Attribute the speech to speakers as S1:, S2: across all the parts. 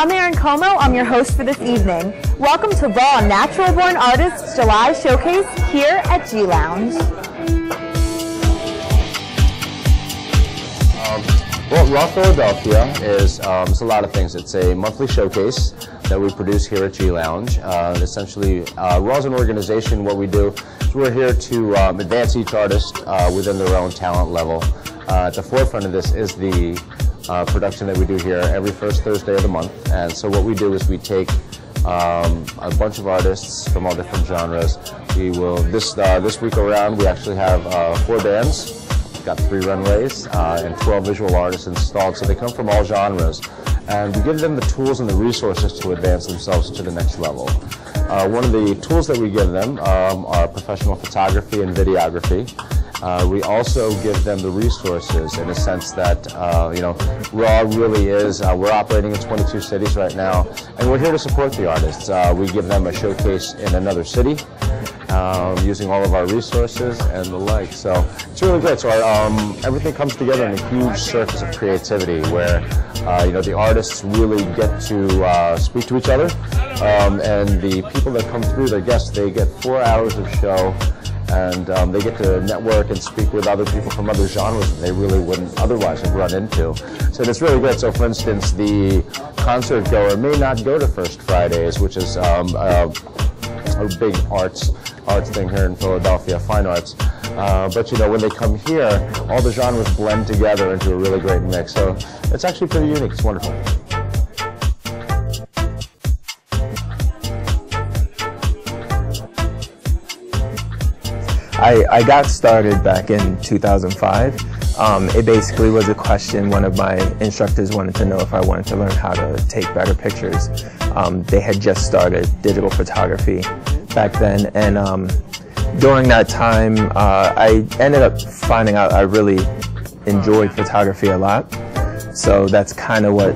S1: I'm Erin Como. I'm your host for this evening. Welcome to Raw Natural Born Artists July Showcase here at G Lounge.
S2: Well, Raw Philadelphia is it's a lot of things. It's a monthly showcase that we produce here at G Lounge. Essentially, Raw is an organization. What we do is we're here to advance each artist within their own talent level. At the forefront of this is the production that we do here every first Thursday of the month. And so what we do is we take a bunch of artists from all different genres. We will this week around we actually have 4 bands. Got 3 runways and 12 visual artists installed, so they come from all genres. And we give them the tools and the resources to advance themselves to the next level. One of the tools that we give them are professional photography and videography. We also give them the resources in a sense that, Raw really is, we're operating in 22 cities right now, and we're here to support the artists. We give them a showcase in another city, using all of our resources and the like. So it's really great. So everything comes together in a huge circus of creativity where the artists really get to speak to each other, and the people that come through, their guests, they get 4 hours of show, and they get to network and speak with other people from other genres that they really wouldn't otherwise have run into. So it's really great. So for instance, the concert goer may not go to First Fridays, which is a big arts thing here in Philadelphia, fine arts. But when they come here, all the genres blend together into a really great mix. So it's actually pretty unique. It's wonderful.
S3: I got started back in 2005. It basically was a question. One of my instructors wanted to know if I wanted to learn how to take better pictures. They had just started digital photography back then, and during that time I ended up finding out I really enjoyed photography a lot. So that's kind of what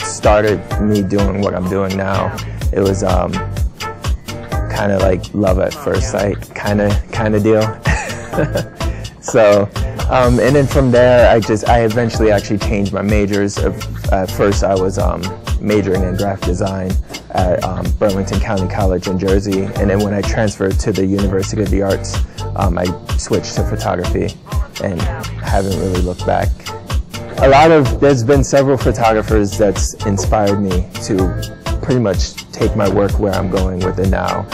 S3: started me doing what I'm doing now. It was kind of like love at first sight kind of deal. So and then from there I eventually actually changed my majors. At first I was majoring in graphic design at Burlington County College in Jersey, and then when I transferred to the University of the Arts, I switched to photography and haven't really looked back. There's been several photographers that's inspired me to pretty much take my work where I'm going with it now.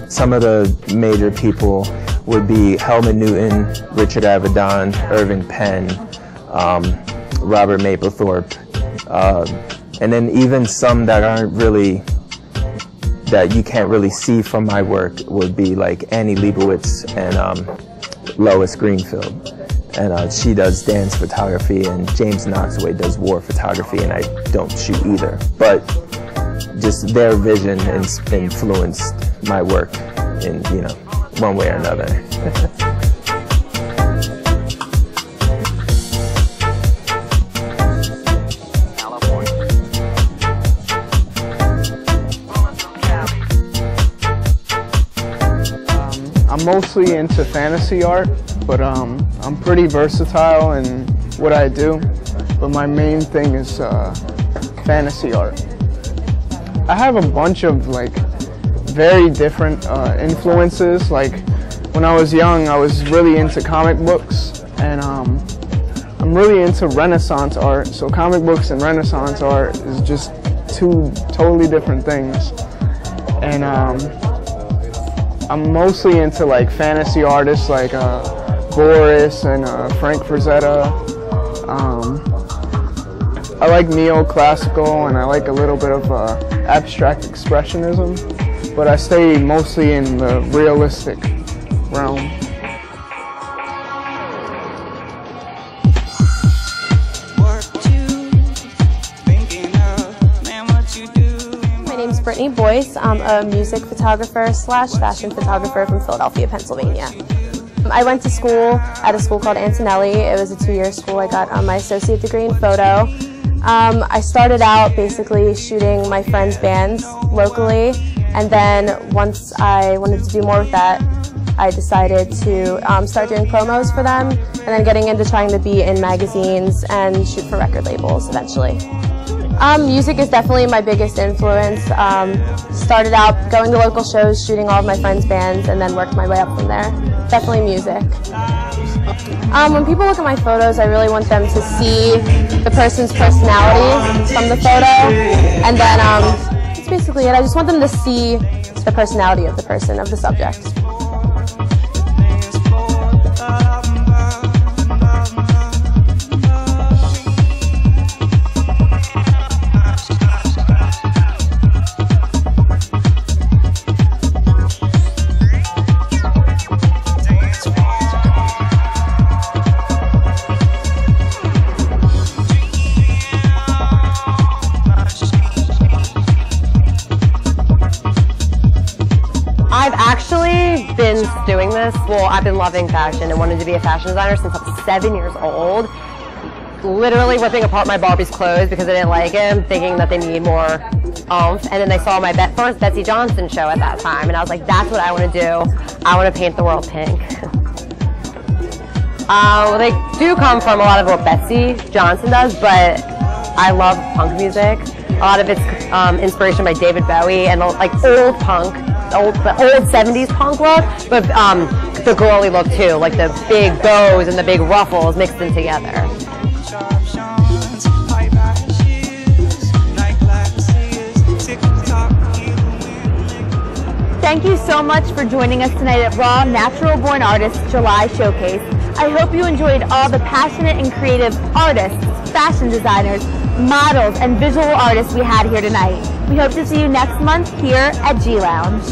S3: Some of the major people would be Helmut Newton, Richard Avedon, Irving Penn, Robert Mapplethorpe, and then even some that you can't really see from my work would be like Annie Leibovitz and Lois Greenfield. And she does dance photography, and James Knoxway does war photography, and I don't shoot either. But just their vision influenced my work in, one way or another.
S4: I'm mostly into fantasy art, but I'm pretty versatile in what I do, but my main thing is fantasy art. I have a bunch of very different influences. Like when I was young, I was really into comic books, and I'm really into Renaissance art. So comic books and Renaissance art is just 2 totally different things. And I'm mostly into fantasy artists like Boris and Frank Frazetta. I like neoclassical, and I like a little bit of abstract expressionism, but I stay mostly in the realistic realm.
S5: My name's Brittany Boyce. I'm a music photographer / fashion photographer from Philadelphia, Pennsylvania. I went to school at a school called Antonelli. It was a 2-year school. I got my associate degree in photo. I started out basically shooting my friends' bands locally, and then once I wanted to do more with that, I decided to start doing promos for them, and then getting into trying to be in magazines and shoot for record labels eventually. Music is definitely my biggest influence. Started out going to local shows, shooting all of my friends' bands, and then worked my way up from there. Definitely music. When people look at my photos, I really want them to see the person's personality from the photo, and then that's basically it. I just want them to see the personality of the person, of the subject.
S6: I've actually been doing this. Well, I've been loving fashion and wanted to be a fashion designer since I was 7 years old. Literally ripping apart my Barbie's clothes because I didn't like them, thinking that they need more oomph. And then I saw my first Betsy Johnson show at that time, and I was like, that's what I want to do. I want to paint the world pink. They do come from a lot of what Betsy Johnson does, but I love punk music. A lot of it's inspiration by David Bowie and like old punk. The old 70s punk look, but the girly look too, like the big bows and the big ruffles mixed in together.
S1: Thank you so much for joining us tonight at Raw Natural Born Artists July Showcase. I hope you enjoyed all the passionate and creative artists, fashion designers, models, and visual artists we had here tonight. We hope to see you next month here at G Lounge.